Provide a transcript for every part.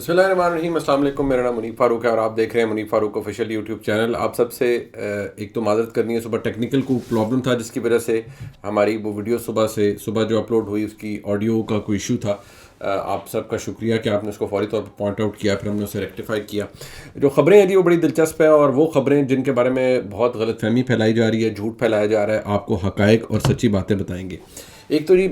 بسم اللہ الرحمن الرحیم. السلام علیکم. میرا نام منیب فاروق ہے اور آپ دیکھ رہے ہیں منیب فاروق آفیشیل یوٹیوب چینل. آپ سب سے ایک تو معذرت کرنی ہے, صبح ٹیکنیکل کو پرابلم تھا جس کی وجہ سے ہماری وہ ویڈیو صبح جو اپلوڈ ہوئی اس کی آڈیو کا کوئی ایشو تھا. آپ سب کا شکریہ کہ آپ نے اس کو فوری طور پر پوائنٹ آؤٹ کیا, پھر ہم نے اسے ریکٹیفائی کیا. جو خبریں ہیں جی وہ بڑی دلچسپ ہیں, اور وہ خبریں جن کے بارے میں بہت غلط فہمی پھیلائی جا رہی ہے, جھوٹ پھیلایا جا رہا ہے, آپ کو حقائق اور سچی باتیں بتائیں گے. ایک تو جی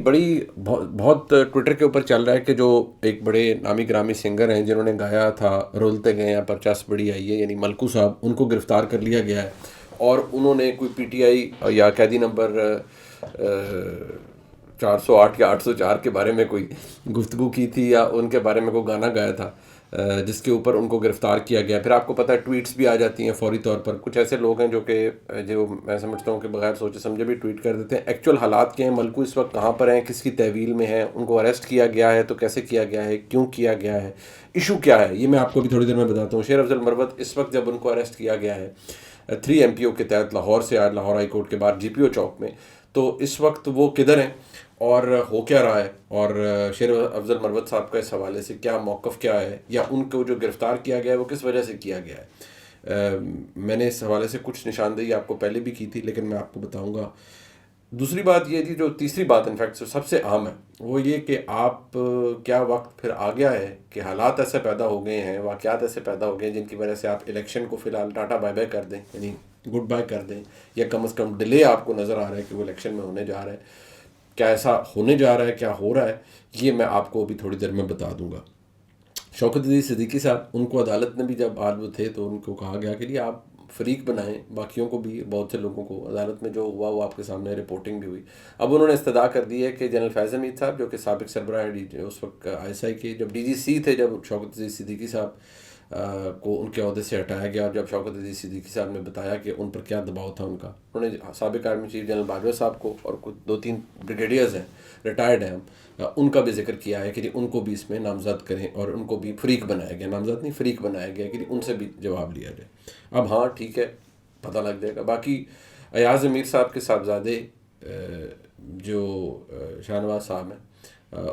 بہت ٹویٹر کے اوپر چل رہا ہے کہ جو ایک بڑے نامی گرامی سنگر ہیں جنہوں نے گایا تھا رولتے گئے ہیں پرچاس بڑی آئی ہے, یعنی ملکو صاحب, ان کو گرفتار کر لیا گیا ہے. اور انہوں نے کوئی پی ٹی آئی یا قیدی نمبر 408 یا 804 کے بارے میں کوئی گفتگو کی تھی, یا ان کے بارے میں کوئی گانا گایا تھا جس کے اوپر ان کو گرفتار کیا گیا. پھر آپ کو پتہ ہے ٹویٹس بھی آ جاتی ہیں فوری طور پر. کچھ ایسے لوگ ہیں جو میں سمجھتا ہوں کہ بغیر سوچے سمجھے بھی ٹویٹ کر دیتے ہیں. ایکچوئل حالات کیا ہیں, ملکو اس وقت کہاں پر ہیں, کس کی تحویل میں ہیں, ان کو اریسٹ کیا گیا ہے تو کیسے کیا گیا ہے, کیوں کیا گیا ہے, ایشو کیا ہے, یہ میں آپ کو بھی تھوڑی دیر میں بتاتا ہوں. شیر افضل مروت اس وقت جب ان کو اریسٹ کیا گیا ہے 3 MPO کے تحت لاہور سے, آج لاہور ہائی کورٹ کے باہر GPO چوک میں, تو اس وقت وہ کدھر ہیں اور ہو کیا رہا ہے, اور شیر افضل مروت صاحب کا اس حوالے سے کیا موقف کیا ہے, یا ان کو جو گرفتار کیا گیا ہے وہ کس وجہ سے کیا گیا ہے. میں نے اس حوالے سے کچھ نشاندہی آپ کو پہلے بھی کی تھی, لیکن میں آپ کو بتاؤں گا. دوسری بات یہ تھی, جو تیسری بات انفیکٹ سب سے اہم ہے, وہ یہ کہ آپ کیا وقت پھر آ گیا ہے کہ حالات ایسے پیدا ہو گئے ہیں, واقعات ایسے پیدا ہو گئے ہیں جن کی وجہ سے آپ الیکشن کو فی الحال ٹاٹا بائی بائی کر دیں, یعنی گڈ بائی کر دیں, یا کم از کم ڈیلے آپ کو نظر آ رہا ہے کہ وہ الیکشن میں ہونے جا رہا ہے. کیا ایسا ہونے جا رہا ہے, کیا ہو رہا ہے, یہ میں آپ کو ابھی تھوڑی دیر میں بتا دوں گا. شوکت عزیز صدیقی صاحب, ان کو عدالت نے بھی جب آج وہ تھے تو ان کو کہا گیا کہ جی آپ فریق بنائیں, باقیوں کو بھی, بہت سے لوگوں کو. عدالت میں جو ہوا وہ آپ کے سامنے رپورٹنگ بھی ہوئی. اب انہوں نے استدعا کر دی ہے کہ جنرل فیض حمید صاحب, جو کہ سابق سربراہ اس وقت ISI کے, جب DGC تھے جب شوکت عزیز صدیقی صاحب کو ان کے عہدے سے ہٹایا گیا, اور جب شوکت عزیز صدیقی صاحب نے بتایا کہ ان پر کیا دباؤ تھا ان کا, انہوں نے سابق آرمی چیف جنرل باجوہ صاحب کو, اور کچھ 2-3 بریگیڈیئرز ہیں ریٹائرڈ ہیں, ان کا بھی ذکر کیا ہے کہ جی ان کو بھی اس میں نامزد کریں, اور ان کو بھی فریق بنایا گیا, نامزد نہیں فریق بنایا گیا, کہ جی ان سے بھی جواب لیا جائے. اب ہاں ٹھیک ہے, پتہ لگ جائے گا. باقی ایاز امیر صاحب کے صاحبزادے جو شاہ نواز صاحب ہیں,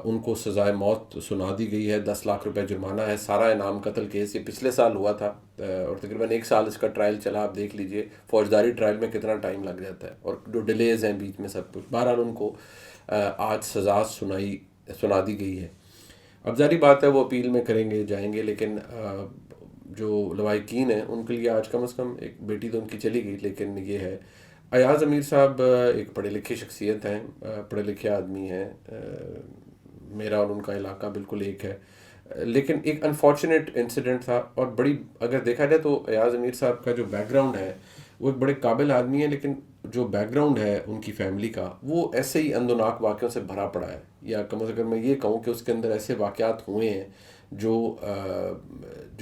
ان کو سزائے موت سنا دی گئی ہے. 10 لاکھ روپے جرمانہ ہے. سارا انعام قتل کیس, یہ پچھلے سال ہوا تھا, اور تقریباً 1 سال اس کا ٹرائل چلا. آپ دیکھ لیجئے فوجداری ٹرائل میں کتنا ٹائم لگ جاتا ہے, اور جو ڈیلیز ہیں بیچ میں سب کچھ. بہرحال ان کو آج سزا سنا دی گئی ہے. اب ظاہری بات ہے وہ اپیل میں کریں گے, جائیں گے, لیکن جو لواحقین ہیں ان کے لیے آج کم از کم ایک بیٹی تو ان کی چلی گئی, لیکن یہ ہے. ایاز امیر صاحب ایک پڑھے لکھے شخصیت ہیں, پڑھے لکھے آدمی ہیں, میرا اور ان کا علاقہ بالکل ایک ہے, لیکن ایک انفارچونیٹ انسیڈنٹ تھا. اور بڑی اگر دیکھا جائے تو ایاز امیر صاحب کا جو بیک گراؤنڈ ہے وہ ایک بڑے قابل آدمی ہے, لیکن جو بیک گراؤنڈ ہے ان کی فیملی کا وہ ایسے ہی اندوناک واقعوں سے بھرا پڑا ہے, یا کم از کم میں یہ کہوں کہ اس کے اندر ایسے واقعات ہوئے ہیں جو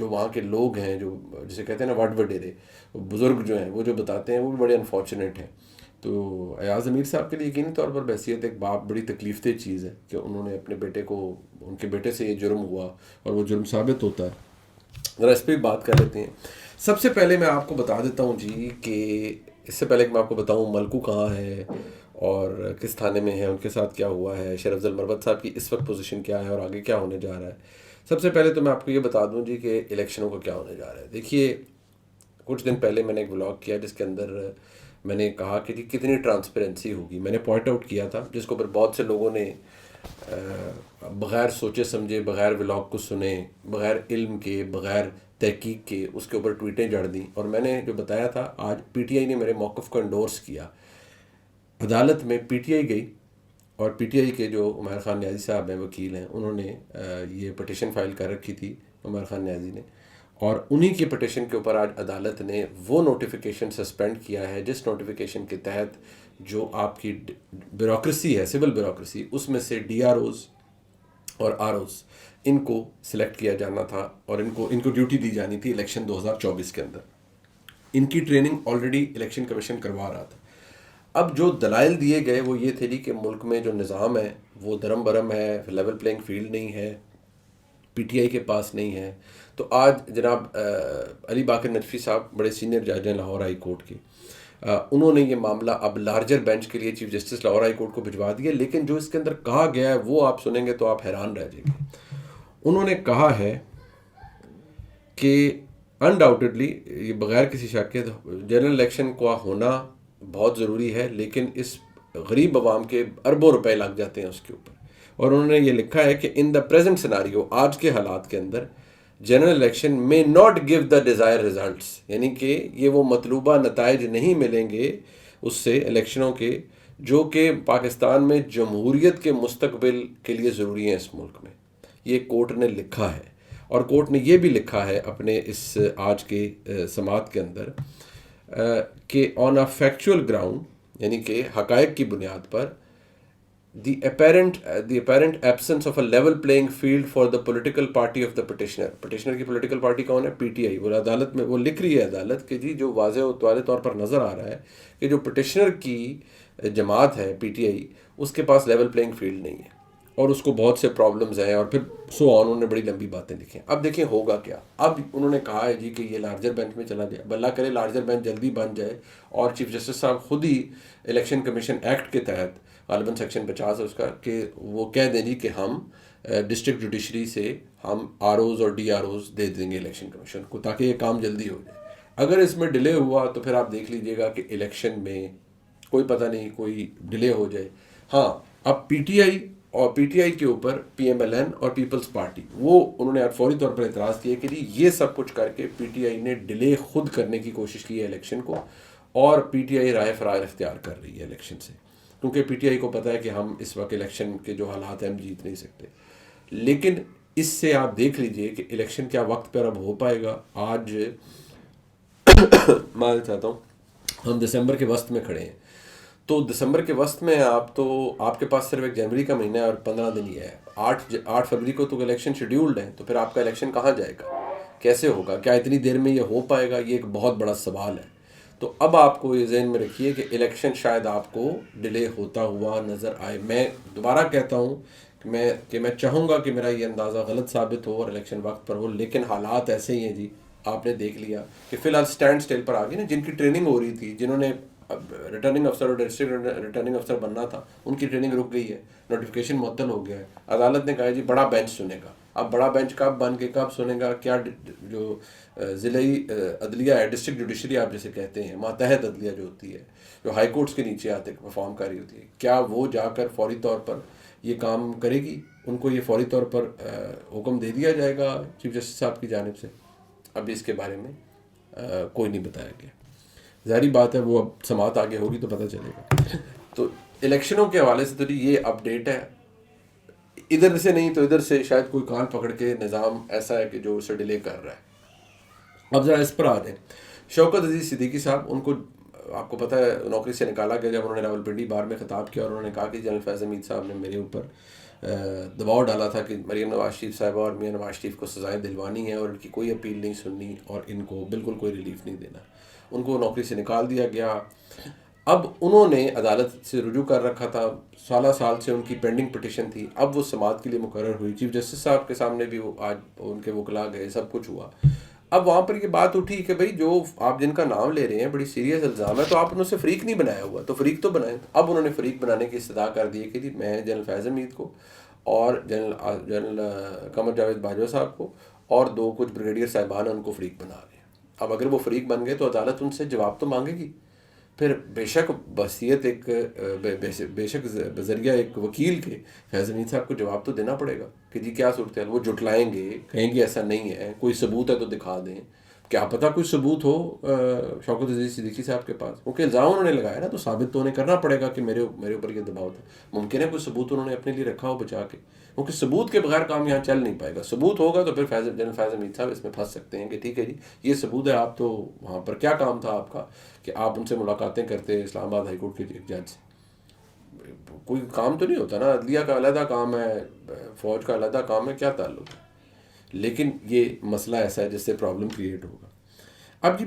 وہاں کے لوگ ہیں, جو جسے کہتے ہیں نا وڈ وڈیرے بزرگ جو ہیں, وہ جو بتاتے ہیں وہ بھی بڑے انفارچونیٹ ہیں. تو ایاز امیر صاحب کے لیے یقینی طور پر بحیثیت ایک باپ بڑی تکلیف دہ چیز ہے کہ انہوں نے اپنے بیٹے کو, ان کے بیٹے سے یہ جرم ہوا اور وہ جرم ثابت ہوتا ہے. ذرا اس پہ بھی بات کر لیتے ہیں. سب سے پہلے میں آپ کو بتا دیتا ہوں جی کہ اس سے پہلے کہ میں آپ کو بتاؤں ملکو کہاں ہے اور کس تھانے میں ہے, ان کے ساتھ کیا ہوا ہے, شیر افضل مروت صاحب کی اس وقت پوزیشن کیا ہے, اور آگے کیا ہونے جا رہا ہے. سب سے پہلے تو میں آپ کو یہ بتا دوں جی کہ الیکشنوں کو کیا ہونے جا رہا ہے. دیکھیے, کچھ دن پہلے میں نے ایک ولاگ کیا جس کے اندر میں نے کہا کہ جی کتنی ٹرانسپیرنسی ہوگی. میں نے پوائنٹ آؤٹ کیا تھا, جس کے اوپر بہت سے لوگوں نے بغیر سوچے سمجھے, بغیر ولاگ کو سنے, بغیر علم کے, بغیر تحقیق کے اس کے اوپر ٹویٹیں جڑ دیں. اور میں نے جو بتایا تھا, آج PTI نے میرے موقف کو انڈورس کیا. عدالت میں PTI گئی, اور PTI کے جو عمیر خان نیازی صاحب ہیں, وکیل ہیں, انہوں نے یہ پٹیشن فائل کر رکھی تھی عمیر خان نیازی نے, اور انہی کی پٹیشن کے اوپر آج عدالت نے وہ نوٹیفیکیشن سسپینڈ کیا ہے جس نوٹیفیکیشن کے تحت جو آپ کی بیوروکریسی ہے, سول بیوروکریسی, اس میں سے DROs اور ROs ان کو سلیکٹ کیا جانا تھا, اور ان کو ڈیوٹی دی جانی تھی الیکشن 2024 کے اندر. ان کی ٹریننگ آلریڈی الیکشن کمیشن کروا رہا تھا. اب جو دلائل دیے گئے وہ یہ تھے جی کہ ملک میں جو نظام ہے وہ درم برم ہے, لیول پلینگ فیلڈ نہیں ہے, PTI کے پاس نہیں ہے. تو آج جناب علی باقر نجفی صاحب بڑے سینئر جج ہیں لاہور ہائی کورٹ کے, انہوں نے یہ معاملہ اب لارجر بینچ کے لیے chief justice Lahore high court کو بھجوا دیا. لیکن جو اس کے اندر کہا گیا ہے وہ آپ سنیں گے تو آپ حیران رہ جائیں گے. انہوں نے کہا ہے کہ انڈاؤٹڈلی یہ بغیر کسی شک کے جنرل الیکشن کا ہونا بہت ضروری ہے، لیکن اس غریب عوام کے اربوں روپے لگ جاتے ہیں اس کے اوپر. اور انہوں نے یہ لکھا ہے کہ ان دا پریزنٹ سیناریو، آج کے حالات کے اندر جنرل الیکشن میں not give the desire results, یعنی کہ یہ وہ مطلوبہ نتائج نہیں ملیں گے اس سے الیکشنوں کے جو کہ پاکستان میں جمہوریت کے مستقبل کے لیے ضروری ہیں اس ملک میں. یہ کورٹ نے لکھا ہے، اور کورٹ نے یہ بھی لکھا ہے اپنے اس آج کے سماعت کے اندر کہ آن اے فیکچوئل گراؤنڈ، یعنی کہ حقائق کی بنیاد پر the apparent absence of a level playing field for the political party of the petitioner کی پولیٹیکل پارٹی کون ہے؟ P T I. وہ عدالت میں وہ لکھ رہی ہے عدالت کہ جی جو واضح طور پر نظر آ رہا ہے کہ جو پٹیشنر کی جماعت ہے پی ٹی آئی، اس کے پاس لیول پلینگ فیلڈ نہیں ہے، اور اس کو بہت سے پرابلمز ہیں، اور پھر انہوں نے بڑی لمبی باتیں لکھی ہیں. اب دیکھیں ہوگا کیا. اب انہوں نے کہا ہے جی کہ یہ لارجر بینچ میں چلا جائے، اللہ کرے لارجر بینچ جلدی بن جائے اور چیف جسٹس صاحب خود ہی الیکشن کمیشن ایکٹ کے تحت غالباً سیکشن 50 ہے اس کا، کہ وہ کہہ دیں جی کہ ہم ڈسٹرکٹ جوڈیشری سے ہم آر اوز اور ڈی آر اوز دے دیں گے الیکشن کمیشن کو، تاکہ یہ کام جلدی ہو جائے. اگر اس میں ڈیلے ہوا تو پھر آپ دیکھ لیجئے گا کہ الیکشن میں کوئی پتہ نہیں، کوئی ڈیلے ہو جائے. ہاں اب پی ٹی آئی اور پی ٹی آئی کے اوپر پی ایم ایل این اور پیپلز پارٹی، وہ انہوں نے فوری طور پر اعتراض کیا کہ جی یہ سب کچھ کر کے پی ٹی آئی نے ڈیلے خود کرنے کی کوشش کی ہے الیکشن کو، اور پی ٹی آئی رائے فرار اختیار کر رہی ہے الیکشن سے، کیونکہ پی ٹی آئی کو پتہ ہے کہ ہم اس وقت الیکشن کے جو حالات ہیں ہم جیت نہیں سکتے. لیکن اس سے آپ دیکھ لیجئے کہ الیکشن کیا وقت پر اب ہو پائے گا. آج میں چاہتا ہوں ہم دسمبر کے وسط میں کھڑے ہیں، تو دسمبر کے وسط میں آپ کے پاس صرف ایک جنوری کا مہینہ ہے اور 15 دن ہی ہے. 8 فروری کو تو الیکشن شیڈیولڈ ہے، تو پھر آپ کا الیکشن کہاں جائے گا، کیسے ہوگا، کیا اتنی دیر میں یہ ہو پائے گا؟ یہ ایک بہت بڑا سوال ہے. تو اب آپ کو یہ ذہن میں رکھیے کہ الیکشن شاید آپ کو ڈیلے ہوتا ہوا نظر آئے. میں دوبارہ کہتا ہوں کہ میں چاہوں گا کہ میرا یہ اندازہ غلط ثابت ہو اور الیکشن وقت پر ہو، لیکن حالات ایسے ہی ہیں جی. آپ نے دیکھ لیا کہ فی الحال اسٹینڈ اسٹل پر آ گئی نا. جن کی ٹریننگ ہو رہی تھی، جنہوں نے ریٹرننگ افسر اور ڈسٹرکٹ ریٹرننگ افسر بننا تھا، ان کی ٹریننگ رک گئی ہے، نوٹیفیکیشن معطل ہو گیا ہے. عدالت نے کہا جی بڑا بینچ سنے گا. اب بڑا بینچ کب بن کے کب سنے گا؟ کیا جو ضلعی عدلیہ ہے، ڈسٹرکٹ جوڈیشری آپ جسے کہتے ہیں، ماتحت عدلیہ جو ہوتی ہے، جو ہائی کورٹس کے نیچے آتے پرفارم کر رہی ہوتی ہے، کیا وہ جا کر فوری طور پر یہ کام کرے گی؟ ان کو یہ فوری طور پر حکم دے دیا جائے گا چیف جسٹس صاحب کی جانب سے؟ ابھی اس کے بارے میں کوئی نہیں بتایا گیا. ظاہری بات ہے وہ اب سماعت آگے ہوگی تو پتہ چلے گا. تو الیکشنوں کے حوالے سے تو یہ اپڈیٹ ہے. ادھر سے نہیں تو ادھر سے شاید کوئی کان پکڑ کے نظام ایسا ہے کہ جو اسے ڈیلے کر رہا ہے. اب ذرا اس پر آ جائیں. شوکت عزیز صدیقی صاحب، ان کو آپ کو پتہ ہے نوکری سے نکالا گیا جب انہوں نے راولپنڈی بار میں خطاب کیا، اور انہوں نے کہا کہ جنرل فیض حمید صاحب نے میرے اوپر دباؤ ڈالا تھا کہ مریم نواز شریف صاحبہ اور میاں نواز شریف کو سزائیں دلوانی ہیں، اور ان کی کوئی اپیل نہیں سننی، اور ان کو بالکل کوئی ریلیف نہیں دینا. ان کو نوکری سے نکال دیا گیا. اب انہوں نے عدالت سے رجوع کر رکھا تھا، سال سے ان کی پینڈنگ پٹیشن تھی. اب وہ سماعت کے لیے مقرر ہوئی، چیف جسٹس صاحب کے سامنے بھی وہ آج ان کے وکلاء گئے، سب کچھ ہوا. اب وہاں پر یہ بات اٹھی کہ بھائی جو آپ جن کا نام لے رہے ہیں بڑی سیریس الزام ہے، تو آپ انہوں سے فریق نہیں بنایا ہوا، تو فریق تو بنائیں. اب انہوں نے فریق بنانے کی استدعا کر دی ہے کہ جی میں جنرل فیض حمید کو اور جنرل قمر جاوید باجوہ صاحب کو اور 2 کچھ بریگیڈیئر صاحبان ان کو فریق بنا رہے ہیں. اب اگر وہ فریق بن گئے تو عدالت ان سے جواب تو مانگے گی. پھر بے شک بحثیت ایک بے شک بذریعہ ایک وکیل کے فیض حمید صاحب کو جواب تو دینا پڑے گا کہ جی کیا صورتحال. وہ جھٹلائیں گے، کہیں گے ایسا نہیں ہے، کوئی ثبوت ہے تو دکھا دیں. کیا پتہ کوئی ثبوت ہو شوکت عزیز صدیقی صاحب کے پاس، کیونکہ الزام انہوں نے لگایا نا، تو ثابت تو انہیں کرنا پڑے گا کہ میرے اوپر یہ دباؤ تھا. ممکن ہے کوئی ثبوت انہوں نے اپنے لیے رکھا ہو بچا کے، کیونکہ ثبوت کے بغیر کام یہاں چل نہیں پائے گا. ثبوت ہوگا تو پھر جنرل فیض حمید صاحب اس میں پھنس سکتے ہیں کہ ٹھیک ہے جی یہ ثبوت ہے، آپ تو وہاں پر کیا کام تھا آپ کا کہ آپ ان سے ملاقاتیں کرتے اسلام آباد ہائی کورٹ کے ایک جج سے؟ کوئی کام تو نہیں ہوتا نا. عدلیہ کا علیحدہ کام ہے، فوج کا علیحدہ کام ہے، کیا تعلق ہے؟ لیکن یہ مسئلہ ایسا ہے جس سے پرابلم کریٹ ہوگا. اب جی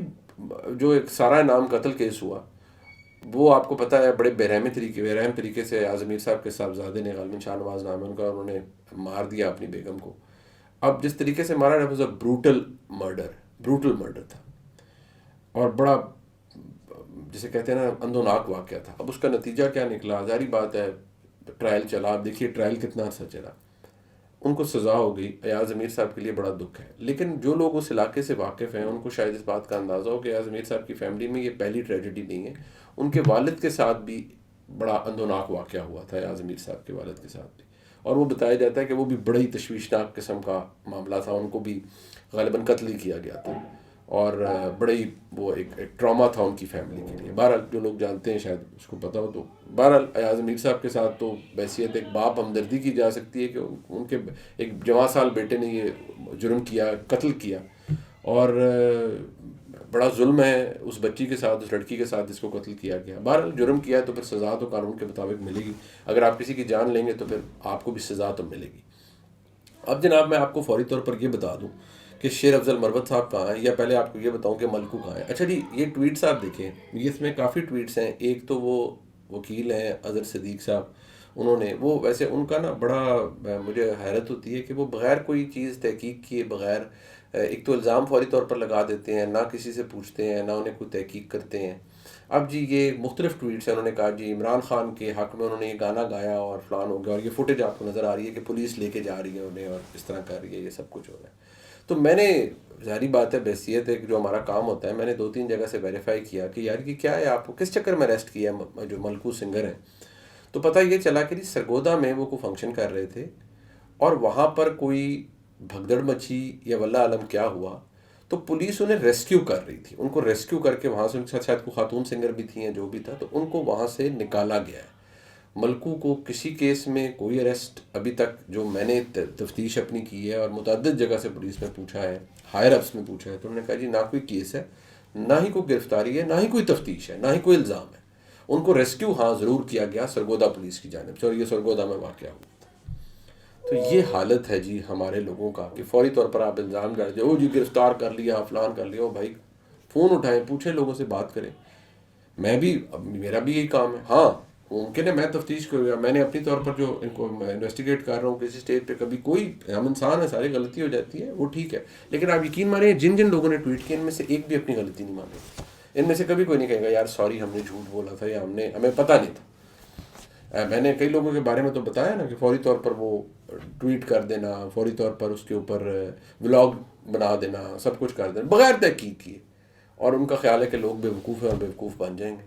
جو ایک سارا نام قتل کیس ہوا، وہ آپ کو پتہ ہے بڑے بےرحم طریقے سے اعظم میر صاحب کے صاحبزادے نے، غالباً شاہ نواز نام ہے ان کا، انہوں نے مار دیا اپنی بیگم کو. اب جس طریقے سے مارا واز اے بروٹل مرڈر تھا، اور بڑا جسے کہتے ہیں نا اندوناک واقعہ تھا. اب اس کا نتیجہ کیا نکلا؟ ظاہری بات ہے ٹرائل چلا. آپ دیکھیے ٹرائل کتنا عرصہ چلا. ان کو سزا ہو گئی. ایاز امیر صاحب کے لیے بڑا دکھ ہے. لیکن جو لوگ اس علاقے سے واقف ہیں ان کو شاید اس بات کا اندازہ ہو کہ ایاز امیر صاحب کی فیملی میں یہ پہلی ٹریجڈی نہیں ہے. ان کے والد کے ساتھ بھی بڑا اندوناک واقعہ ہوا تھا، ایاز امیر صاحب کے والد کے ساتھ بھی. اور وہ بتایا جاتا ہے کہ وہ بھی بڑی تشویشناک قسم کا معاملہ تھا. ان کو بھی غالباً قتل ہی کیا گیا تھا، اور بڑے ہی وہ ایک ٹراما تھا ان کی فیملی کے لیے. بہرحال جو لوگ جانتے ہیں شاید اس کو پتہ ہو. تو بہرحال ایاز امیر صاحب کے ساتھ تو بحیثیت ایک باپ ہمدردی کی جا سکتی ہے کہ ان کے ایک جوان سال بیٹے نے یہ جرم کیا، قتل کیا، اور بڑا ظلم ہے اس بچی کے ساتھ، اس لڑکی کے ساتھ جس کو قتل کیا گیا. بہرحال جرم کیا ہے تو پھر سزا تو قانون کے مطابق ملے گی. اگر آپ کسی کی جان لیں گے تو پھر آپ کو بھی سزا تو ملے گی. اب جناب میں آپ کو فوری طور پر یہ بتا دوں کہ شیر افضل مروت صاحب کہاں ہیں، یا پہلے آپ کو یہ بتاؤں کہ ملکو کہاں ہے. اچھا جی، یہ ٹویٹس آپ دیکھیں، یہ اس میں کافی ٹویٹس ہیں. ایک تو وہ وکیل ہیں اظہر صدیق صاحب، انہوں نے وہ ویسے ان کا نا بڑا مجھے حیرت ہوتی ہے کہ وہ بغیر کوئی چیز تحقیق کیے بغیر ایک تو الزام فوری طور پر لگا دیتے ہیں، نہ کسی سے پوچھتے ہیں، نہ انہیں کوئی تحقیق کرتے ہیں. اب جی یہ مختلف ٹویٹس ہیں. انہوں نے کہا جی عمران خان کے حق میں انہوں نے یہ گانا گایا اور فلان ہو گیا، اور یہ فوٹیج آپ کو نظر آ رہی ہے کہ پولیس لے کے جا رہی ہے انہیں اور اس طرح کر رہی ہے، یہ سب کچھ ہو رہا ہے. تو میں نے ظاہری بات ہے بحیثیت ہے کہ جو ہمارا کام ہوتا ہے، میں نے 2-3 جگہ سے ویریفائی کیا کہ یار یہ کیا ہے، آپ کو کس چکر میں اریسٹ کیا ہے جو ملکو سنگر ہیں. تو پتہ یہ چلا کہ جی سرگودا میں وہ کوئی فنکشن کر رہے تھے، اور وہاں پر کوئی بھگدڑ مچی یا واللہ عالم کیا ہوا، تو پولیس انہیں ریسکیو کر رہی تھی. ان کو ریسکیو کر کے وہاں سے، ان کے ساتھ شاید کوئی خاتون سنگر بھی تھیں یا جو بھی تھا، تو ان کو وہاں سے نکالا گیا ہے. ملکو کو کسی کیس میں کوئی اریسٹ ابھی تک جو میں نے تفتیش اپنی کی ہے، اور متعدد جگہ سے پولیس میں پوچھا ہے، ہائر اپس میں پوچھا ہے، تو انہوں نے کہا جی نہ کوئی کیس ہے، نہ ہی کوئی گرفتاری ہے، نہ ہی کوئی تفتیش ہے، نہ ہی کوئی الزام ہے. ان کو ریسکیو ہاں ضرور کیا گیا سرگودا پولیس کی جانب سے، اور یہ سرگودا میں واقعہ ہوا. تو یہ حالت ہے جی ہمارے لوگوں کا کہ فوری طور پر آپ الزام ڈال دیں، او جی گرفتار کر لیا، فلان کر لیا. او بھائی فون اٹھائیں، پوچھیں، لوگوں سے بات کریں. میں بھی، میرا بھی یہی کام ہے. ہاں ممکن ہے میں تفتیش کروں، میں نے اپنی طور پر جو ان کو انویسٹیگیٹ کر رہا ہوں کسی اسٹیج پہ، کبھی کوئی، ہم انسان ہیں، ساری غلطی ہو جاتی ہے، وہ ٹھیک ہے. لیکن آپ یقین مانیں جن جن لوگوں نے ٹویٹ کیا ان میں سے ایک بھی اپنی غلطی نہیں مانے. ان میں سے کبھی کوئی نہیں کہے گا یار سوری ہم نے جھوٹ بولا تھا، یا ہمیں پتہ نہیں تھا. میں نے کئی لوگوں کے بارے میں تو بتایا نا کہ فوری طور پر وہ ٹویٹ کر دینا، فوری طور پر اس کے اوپر ولاگ بنا دینا، سب کچھ کر دینا بغیر تحقیق کیے، اور ان کا خیال ہے کہ لوگ بیوقوف ہیں اور بیوقوف بن جائیں گے.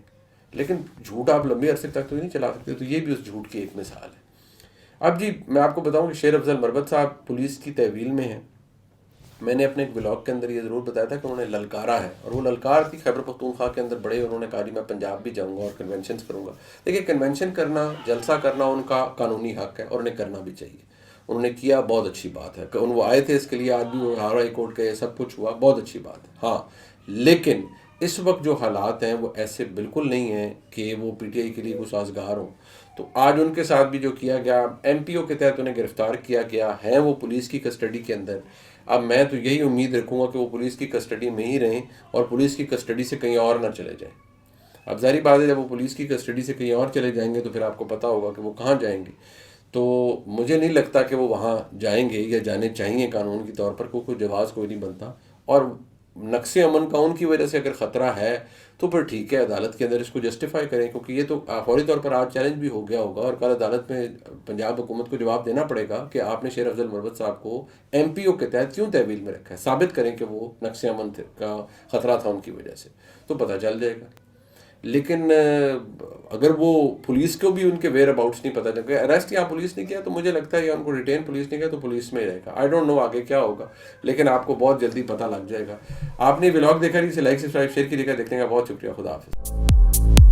لیکن جھوٹ آپ لمبے عرصے تک تو نہیں چلا سکتے. تو یہ بھی اس جھوٹ کی ایک مثال ہے. اب جی میں آپ کو بتاؤں کہ شیر افضل مروت صاحب پولیس کی تحویل میں ہیں. میں نے اپنے ایک ولاگ کے اندر یہ ضرور بتایا تھا کہ انہوں نے للکارا ہے، اور وہ للکار تھی خیبر پختونخوا کے اندر بڑے. انہوں نے کہا جی میں پنجاب بھی جاؤں گا اور کنونشنز کروں گا. دیکھیے کنونشن کرنا، جلسہ کرنا ان کا قانونی حق ہے، اور انہیں کرنا بھی چاہیے. انہوں نے کیا، بہت اچھی بات ہے. وہ آئے تھے اس کے لیے، آج بھی وہ ہائی کورٹ کے سب کچھ ہوا، بہت اچھی بات ہے. ہاں لیکن اس وقت جو حالات ہیں وہ ایسے بالکل نہیں ہیں کہ وہ پی ٹی آئی کے لیے کوئی سازگار ہوں. تو آج ان کے ساتھ بھی جو کیا گیا، ایم پی او کے تحت انہیں گرفتار کیا گیا ہے، وہ پولیس کی کسٹڈی کے اندر. اب میں تو یہی امید رکھوں گا کہ وہ پولیس کی کسٹڈی میں ہی رہیں، اور پولیس کی کسٹڈی سے کہیں اور نہ چلے جائیں. اب ظاہری بات ہے جب وہ پولیس کی کسٹڈی سے کہیں اور چلے جائیں گے تو پھر آپ کو پتہ ہوگا کہ وہ کہاں جائیں گے. تو مجھے نہیں لگتا کہ وہ وہاں جائیں گے یا جانے چاہیے قانون کے طور پر، کوئی جواز کوئی نہیں بنتا. اور نقص امن کا ان کی وجہ سے اگر خطرہ ہے تو پھر ٹھیک ہے، عدالت کے اندر اس کو جسٹیفائی کریں، کیونکہ یہ تو فوری طور پر آج چیلنج بھی ہو گیا ہوگا، اور کل عدالت میں پنجاب حکومت کو جواب دینا پڑے گا کہ آپ نے شیر افضل مروت صاحب کو ایم پی او کے تحت کیوں تحویل میں رکھا ہے. ثابت کریں کہ وہ نقص امن کا خطرہ تھا ان کی وجہ سے، تو پتہ چل جائے گا. لیکن اگر وہ پولیس کو بھی ان کے ویئر اباؤٹس نہیں پتہ چل گیا، اریسٹ یہاں پولیس نے کیا تو مجھے لگتا ہے یا ان کو ریٹین پولیس نے کیا تو پولیس میں ہی رہے گا. آئی ڈونٹ نو آگے کیا ہوگا، لیکن آپ کو بہت جلدی پتہ لگ جائے گا. آپ نے ولاگ دیکھا نہیں، اسے لائک سبسکرائب شیئر کیجیے گا. دیکھنے کا بہت شکریہ. خدا حافظ.